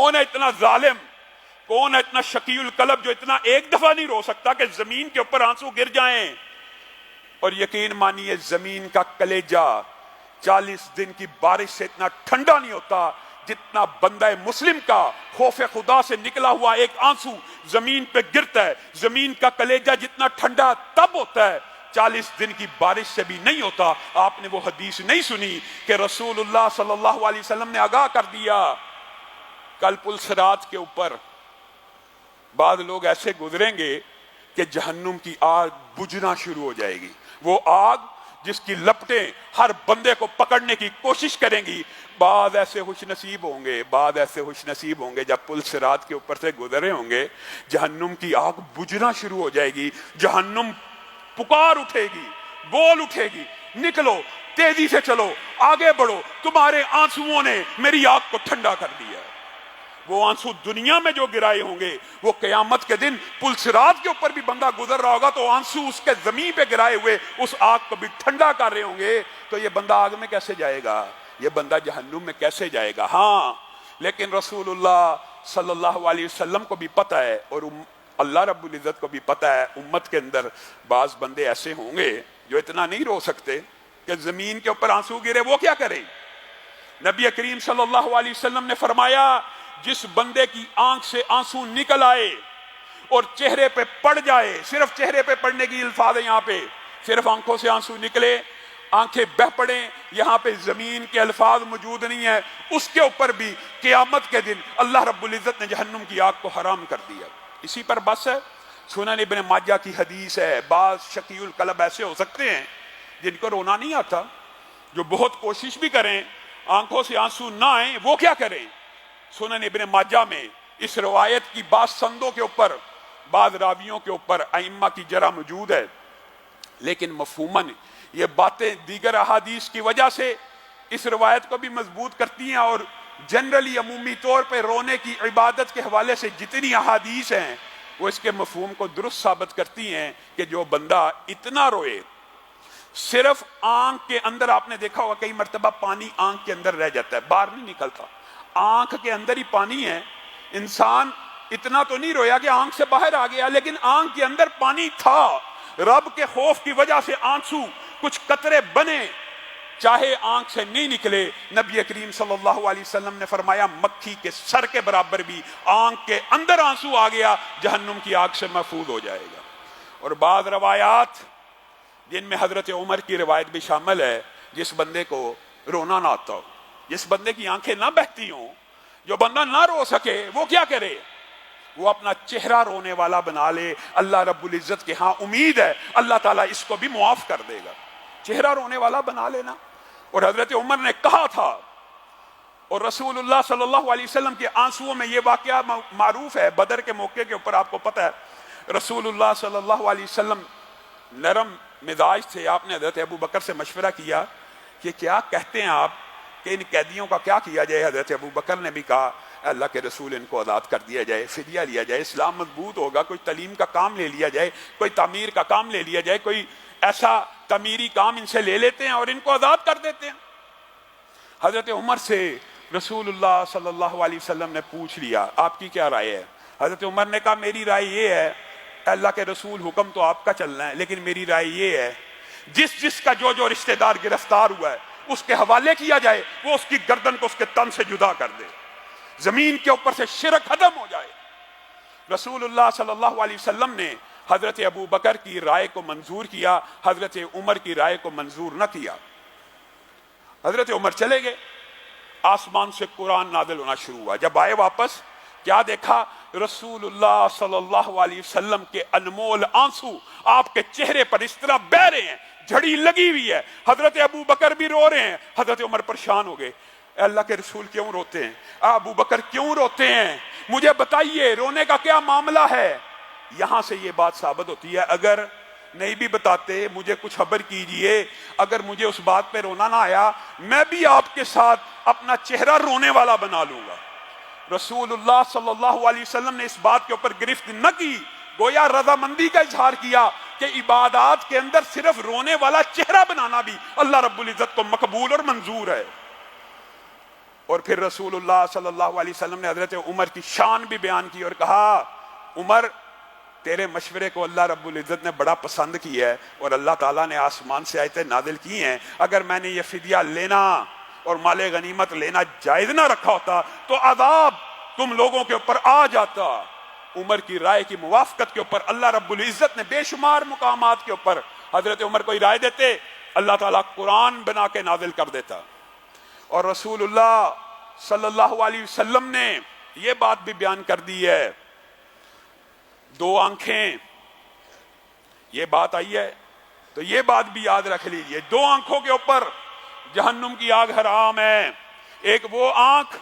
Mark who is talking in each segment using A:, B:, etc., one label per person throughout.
A: کون ہے اتنا ظالم, کون ہے اتنا شقیل قلب جو اتنا ایک دفعہ نہیں رو سکتا کہ زمین کے اوپر آنسو گر جائیں. اور یقین مانیے زمین کا کلیجہ 40 دن کی بارش سے اتنا ٹھنڈا نہیں ہوتا جتنا بندہ مسلم کا خوف خدا سے نکلا ہوا ایک آنسو زمین پہ گرتا ہے. زمین کا کلیجہ جتنا ٹھنڈا تب ہوتا ہے 40 دن کی بارش سے بھی نہیں ہوتا. آپ نے وہ حدیث نہیں سنی کہ رسول اللہ صلی اللہ علیہ وسلم نے آگاہ کر دیا کل پل صراط کے اوپر بعض لوگ ایسے گزریں گے کہ جہنم کی آگ بجھنا شروع ہو جائے گی. وہ آگ جس کی لپٹیں ہر بندے کو پکڑنے کی کوشش کریں گی. بعض ایسے خوش نصیب ہوں گے, بعض ایسے خوش نصیب ہوں گے جب پل صراط کے اوپر سے گزرے ہوں گے جہنم کی آگ بجھنا شروع ہو جائے گی. جہنم پکار اٹھے گی, بول اٹھے گی, نکلو, تیزی سے چلو, آگے بڑھو, تمہارے آنسوؤں نے میری آگ کو ٹھنڈا کر دیا. وہ آنسو دنیا میں جو گرائے ہوں گے وہ قیامت کے دن پل صراط کے اوپر بھی بندہ گزر رہا ہوگا تو آنسو اس کے زمین پہ گرائے ہوئے اس آگ کو بھی ٹھنڈا کر رہے ہوں گے. تو یہ بندہ آگ میں کیسے جائے گا, یہ بندہ جہنم میں کیسے جائے گا؟ ہاں لیکن رسول اللہ صلی اللہ علیہ وسلم کو بھی پتہ ہے اور اللہ رب العزت کو بھی پتہ ہے امت کے اندر بعض بندے ایسے ہوں گے جو اتنا نہیں رو سکتے کہ زمین کے اوپر آنسو گرے. وہ کیا کرے؟ نبی کریم صلی اللہ علیہ وسلم نے فرمایا جس بندے کی آنکھ سے آنسو نکل آئے اور چہرے پہ پڑ جائے, صرف چہرے پہ پڑنے کی الفاظ ہے, یہاں پہ صرف آنکھوں سے آنسو نکلے, آنکھیں بہ پڑیں, یہاں پہ زمین کے الفاظ موجود نہیں ہے, اس کے اوپر بھی قیامت کے دن اللہ رب العزت نے جہنم کی آگ کو حرام کر دیا. اسی پر بس ہے. سنن ابن ماجہ کی حدیث ہے بعض شقی القلب ایسے ہو سکتے ہیں جن کو رونا نہیں آتا, جو بہت کوشش بھی کریں آنکھوں سے آنسو نہ آئیں, وہ کیا کریں؟ سنن ابن ماجہ میں اس روایت کی بعض سندوں کے اوپر بعض راویوں کے اوپر ائمہ کی جرح موجود ہے, لیکن مفہوماً یہ باتیں دیگر احادیث کی وجہ سے اس روایت کو بھی مضبوط کرتی ہیں اور جنرلی عمومی طور پہ رونے کی عبادت کے حوالے سے جتنی احادیث ہیں وہ اس کے مفہوم کو درست ثابت کرتی ہیں کہ جو بندہ اتنا روئے صرف آنکھ کے اندر, آپ نے دیکھا ہوگا کئی مرتبہ پانی آنکھ کے اندر رہ جاتا ہے, باہر نہیں نکلتا, آنکھ کے اندر ہی پانی ہے. انسان اتنا تو نہیں رویا کہ آنکھ سے باہر آ گیا, لیکن آنکھ کے اندر پانی تھا. رب کے خوف کی وجہ سے آنسو کچھ قطرے بنے, چاہے آنکھ سے نہیں نکلے. نبی کریم صلی اللہ علیہ وسلم نے فرمایا مکھی کے سر کے برابر بھی آنکھ کے اندر آنسو آ گیا جہنم کی آگ سے محفوظ ہو جائے گا. اور بعض روایات جن میں حضرت عمر کی روایت بھی شامل ہے, جس بندے کو رونا نہ آتا ہو, جس بندے کی آنکھیں نہ بہتی ہوں, جو بندہ نہ رو سکے, وہ کیا کرے؟ وہ اپنا چہرہ رونے والا بنا لے. اللہ رب العزت کے ہاں امید ہے اللہ تعالیٰ اس کو بھی معاف کر دے گا. چہرہ رونے والا بنا لینا. اور حضرت عمر نے کہا تھا, اور رسول اللہ صلی اللہ علیہ وسلم کے آنسوؤں میں یہ واقعہ معروف ہے, بدر کے موقع کے اوپر آپ کو پتہ ہے رسول اللہ صلی اللہ علیہ وسلم نرم مزاج تھے. آپ نے حضرت ابو بکر سے مشورہ کیا کہ کیا کہتے ہیں آپ کہ ان قیدیوں کا کیا کیا جائے؟ حضرت ابو بکر نے بھی کہا اللہ کے رسول ان کو آزاد کر دیا جائے, فدیہ لیا جائے, اسلام مضبوط ہوگا, کوئی تعلیم کا کام لے لیا جائے, کوئی تعمیر کا کام لے لیا جائے, کوئی ایسا تعمیری کام ان سے لے لیتے ہیں اور ان کو آزاد کر دیتے ہیں. حضرت عمر سے رسول اللہ صلی اللہ علیہ وسلم نے پوچھ لیا آپ کی کیا رائے ہے؟ حضرت عمر نے کہا میری رائے یہ ہے, اللہ کے رسول حکم تو آپ کا چلنا ہے, لیکن میری رائے یہ ہے جس کا جو رشتہ دار گرفتار ہوا ہے اس کے حوالے کیا جائے, وہ اس کی گردن کو اس کے تن سے جدا کر دے, زمین کے اوپر سے شرک ختم ہو جائے. رسول اللہ صلی اللہ علیہ وسلم نے حضرت ابو بکر کی رائے کو منظور کیا, حضرت عمر کی رائے کو منظور نہ کیا. حضرت عمر چلے گئے, آسمان سے قرآن نازل ہونا شروع ہوا. جب آئے واپس کیا دیکھا؟ رسول اللہ صلی اللہ علیہ وسلم کے انمول آنسو آپ کے چہرے پر اس طرح بہ رہے ہیں, جھڑی لگی ہوئی ہے. حضرت ابو بکر بھی رو رہے ہیں. حضرت عمر پریشان ہو گئے, اللہ کے رسول کیوں روتے ہیں؟ ابو بکر کیوں روتے ہیں؟ مجھے بتائیے رونے کا کیا معاملہ ہے؟ یہاں سے یہ بات ثابت ہوتی ہے, اگر نہیں بھی بتاتے مجھے کچھ خبر کیجئے, اگر مجھے اس بات پہ رونا نہ آیا میں بھی آپ کے ساتھ اپنا چہرہ رونے والا بنا لوں گا. رسول اللہ صلی اللہ علیہ وسلم نے اس بات کے اوپر گرفت نہ کی, گویا رضامندی کا اظہار کیا کہ عبادات کے اندر صرف رونے والا چہرہ بنانا بھی اللہ رب العزت کو مقبول اور منظور ہے. اور پھر رسول اللہ صلی اللہ علیہ وسلم نے حضرت عمر کی شان بھی بیان کی اور کہا عمر تیرے مشورے کو اللہ رب العزت نے بڑا پسند کیا ہے اور اللہ تعالیٰ نے آسمان سے آیتیں نازل کی ہیں، اگر میں نے یہ فدیہ لینا اور مال غنیمت لینا جائز نہ رکھا ہوتا تو عذاب تم لوگوں کے اوپر آ جاتا۔ عمر کی رائے کی موافقت کے اوپر اللہ رب العزت نے بے شمار مقامات کے اوپر حضرت عمر کو رائے دیتے، اللہ تعالیٰ قرآن بنا کے نازل کر دیتا۔ اور رسول اللہ صلی اللہ علیہ وسلم نے یہ بات بھی بیان کر دی ہے، دو آنکھیں، یہ بات آئی ہے تو یہ بات بھی یاد رکھ لیجئے، دو آنکھوں کے اوپر جہنم کی آگ حرام ہے۔ ایک وہ آنکھ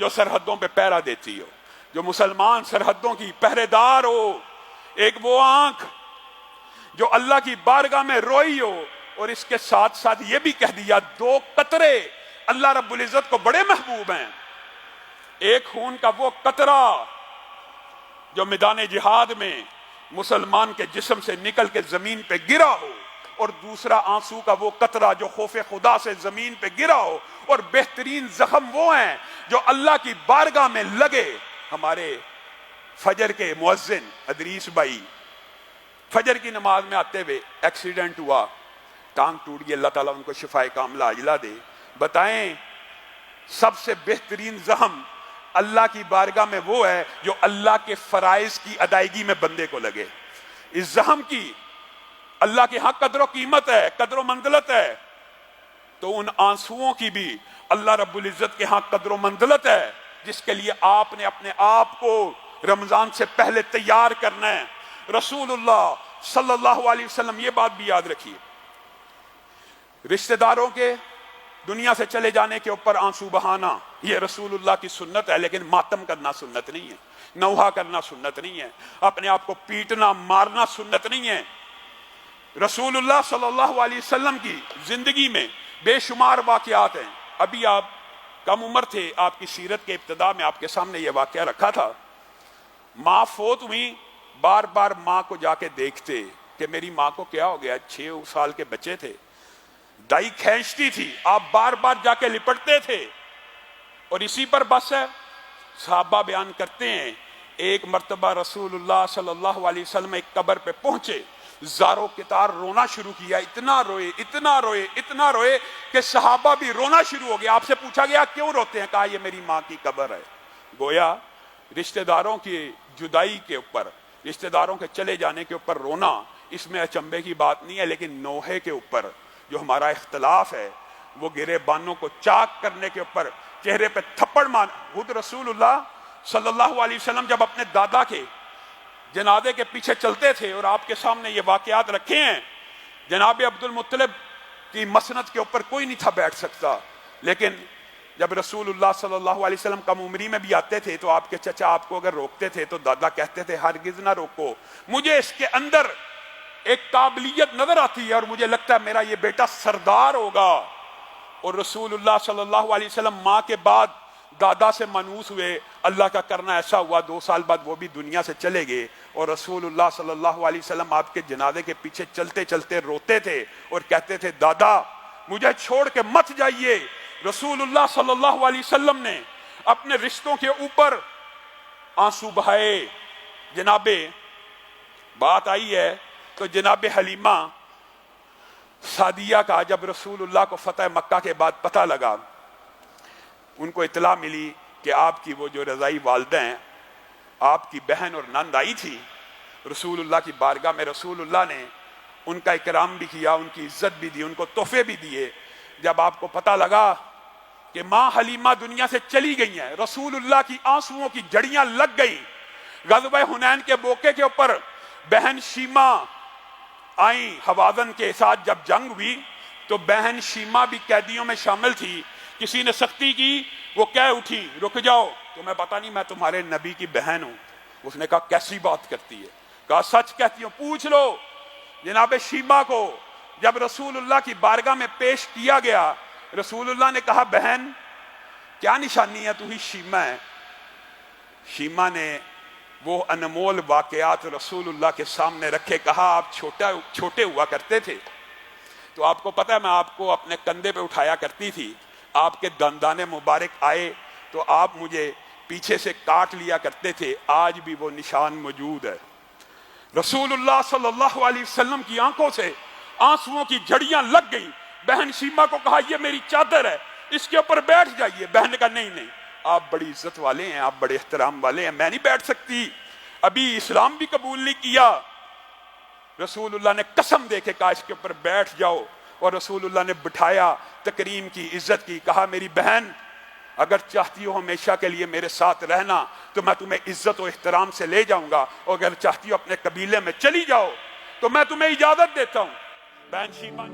A: جو سرحدوں پہ پہرا دیتی ہو، جو مسلمان سرحدوں کی پہرے دار ہو، ایک وہ آنکھ جو اللہ کی بارگاہ میں روئی ہو، اور اس کے ساتھ ساتھ یہ بھی کہہ دیا دو قطرے اللہ رب العزت کو بڑے محبوب ہیں، ایک خون کا وہ قطرہ جو میدان جہاد میں مسلمان کے جسم سے نکل کے زمین پہ گرا ہو، اور دوسرا آنسو کا وہ قطرہ جو خوف خدا سے زمین پہ گرا ہو، اور بہترین زخم وہ ہیں جو اللہ کی بارگاہ میں لگے۔ ہمارے فجر کے مؤذن ادریس بھائی فجر کی نماز میں آتے ہوئے ایکسیڈنٹ ہوا، ٹانگ ٹوٹ گئی، اللہ تعالیٰ ان کو شفائے کاملہ عاجلہ دے۔ بتائیں سب سے بہترین زخم اللہ کی بارگاہ میں وہ ہے جو اللہ کے فرائض کی ادائیگی میں بندے کو لگے۔ اس زخم کی اللہ کے ہاں قدر و قیمت ہے، قدر و منزلت ہے، تو ان آنسوؤں کی بھی اللہ رب العزت کے ہاں قدر و منزلت ہے، جس کے لیے آپ نے اپنے آپ کو رمضان سے پہلے تیار کرنا ہے۔ رسول اللہ صلی اللہ علیہ وسلم یہ بات بھی یاد رکھیے، رشتہ داروں کے دنیا سے چلے جانے کے اوپر آنسو بہانا یہ رسول اللہ کی سنت ہے، لیکن ماتم کرنا سنت نہیں ہے، نوحہ کرنا سنت نہیں ہے، اپنے آپ کو پیٹنا مارنا سنت نہیں ہے۔ رسول اللہ صلی اللہ علیہ وسلم کی زندگی میں بے شمار واقعات ہیں۔ ابھی آپ کم عمر تھے، آپ کی سیرت کے ابتدا میں آپ کے سامنے یہ واقعہ رکھا تھا، ماں فوت ہوئی، بار بار ماں کو جا کے دیکھتے کہ میری ماں کو کیا ہو گیا، 6 سال کے بچے تھے، دائی کھینچتی تھی، آپ بار بار جا کے لپٹتے تھے، اور اسی پر بس ہے۔ صحابہ بیان کرتے ہیں ایک مرتبہ رسول اللہ صلی اللہ علیہ وسلم ایک قبر پہ پہنچے، زاروں کتار رونا شروع کیا، اتنا روئے اتنا روئے اتنا روئے کہ صحابہ بھی رونا شروع ہو گیا۔ آپ سے پوچھا گیا کیوں روتے ہیں؟ کہا یہ میری ماں کی قبر ہے۔ گویا رشتہ داروں کی جدائی کے اوپر، رشتہ داروں کے چلے جانے کے اوپر رونا اس میں اچنبے کی بات نہیں ہے، لیکن نوحے کے اوپر جو ہمارا اختلاف ہے، وہ گرے بانوں کو چاک کرنے کے اوپر چہرے پہ تھپڑ مار۔ خود رسول اللہ صلی اللہ علیہ وسلم جب اپنے دادا کے جنازے کے پیچھے چلتے تھے، اور آپ کے سامنے یہ واقعات رکھے ہیں، جناب عبد المطلب کی مسند کے اوپر کوئی نہیں تھا بیٹھ سکتا، لیکن جب رسول اللہ صلی اللہ علیہ وسلم کم عمری میں بھی آتے تھے تو آپ کے چچا آپ کو اگر روکتے تھے تو دادا کہتے تھے ہرگز نہ روکو، مجھے اس کے اندر ایک قابلیت نظر آتی ہے اور مجھے لگتا ہے میرا یہ بیٹا سردار ہوگا۔ اور رسول اللہ صلی اللہ علیہ وسلم ماں کے بعد دادا سے مانوس ہوئے، اللہ کا کرنا ایسا ہوا 2 سال بعد وہ بھی دنیا سے چلے گئے، اور رسول اللہ صلی اللہ علیہ وسلم آپ کے جنازے کے پیچھے چلتے چلتے روتے تھے اور کہتے تھے دادا مجھے چھوڑ کے مت جائیے۔ رسول اللہ صلی اللہ علیہ وسلم نے اپنے رشتوں کے اوپر آنسو بہائے۔ جناب بات آئی ہے تو جناب حلیمہ سعدیہ کا جب رسول اللہ کو فتح مکہ کے بعد پتہ لگا، ان کو اطلاع ملی کہ آپ کی وہ جو رضائی والدہ ہیں، آپ کی بہن اور نند آئی تھی رسول اللہ کی بارگاہ میں، رسول اللہ نے ان کا اکرام بھی کیا، ان کی عزت بھی دی، ان کو تحفے بھی دیے۔ جب آپ کو پتہ لگا کہ ماں حلیمہ دنیا سے چلی گئی ہیں، رسول اللہ کی آنسوؤں کی جڑیاں لگ گئی۔ غزوہ حنین کے موقع کے اوپر بہن شیمہ آئیں، حوازن کے ساتھ جب جنگ ہوئی تو بہن شیمہ بھی قیدیوں میں شامل تھی۔ کسی نے سختی کی، وہ کہہ اٹھی رک جاؤ، تمہیں پتہ نہیں میں تمہارے نبی کی بہن ہوں۔ اس نے کہا کیسی بات کرتی ہے؟ کہا سچ کہتی ہوں، پوچھ لو۔ جناب شیمہ کو جب رسول اللہ کی بارگاہ میں پیش کیا گیا، رسول اللہ نے کہا بہن کیا نشانی ہے، تو ہی شیمہ ہے؟ شیمہ نے وہ انمول واقعات رسول اللہ کے سامنے رکھے، کہا آپ چھوٹے ہوا کرتے تھے تو آپ کو پتہ ہے میں آپ کو اپنے کندھے پہ اٹھایا کرتی تھی، آپ کے دندان مبارک آئے تو آپ مجھے پیچھے سے کاٹ لیا کرتے تھے، آج بھی وہ نشان موجود ہے۔ رسول اللہ صلی اللہ علیہ وسلم کی آنکھوں سے آنسوؤں کی جھڑیاں لگ گئیں۔ بہن شیما کو کہا یہ میری چادر ہے، اس کے اوپر بیٹھ جائیے۔ بہن نے کہا نہیں، آپ بڑی عزت والے ہیں، آپ بڑے احترام والے ہیں، میں نہیں بیٹھ سکتی، ابھی اسلام بھی قبول نہیں کیا۔ رسول اللہ نے قسم دے کے کہا اس کے اوپر بیٹھ جاؤ، اور رسول اللہ نے بٹھایا، تکریم کی، عزت کی، کہا میری بہن اگر چاہتی ہو ہمیشہ کے لیے میرے ساتھ رہنا تو میں تمہیں عزت و احترام سے لے جاؤں گا، اور اگر چاہتی ہو اپنے قبیلے میں چلی جاؤ تو میں تمہیں اجازت دیتا ہوں۔ بہن شیما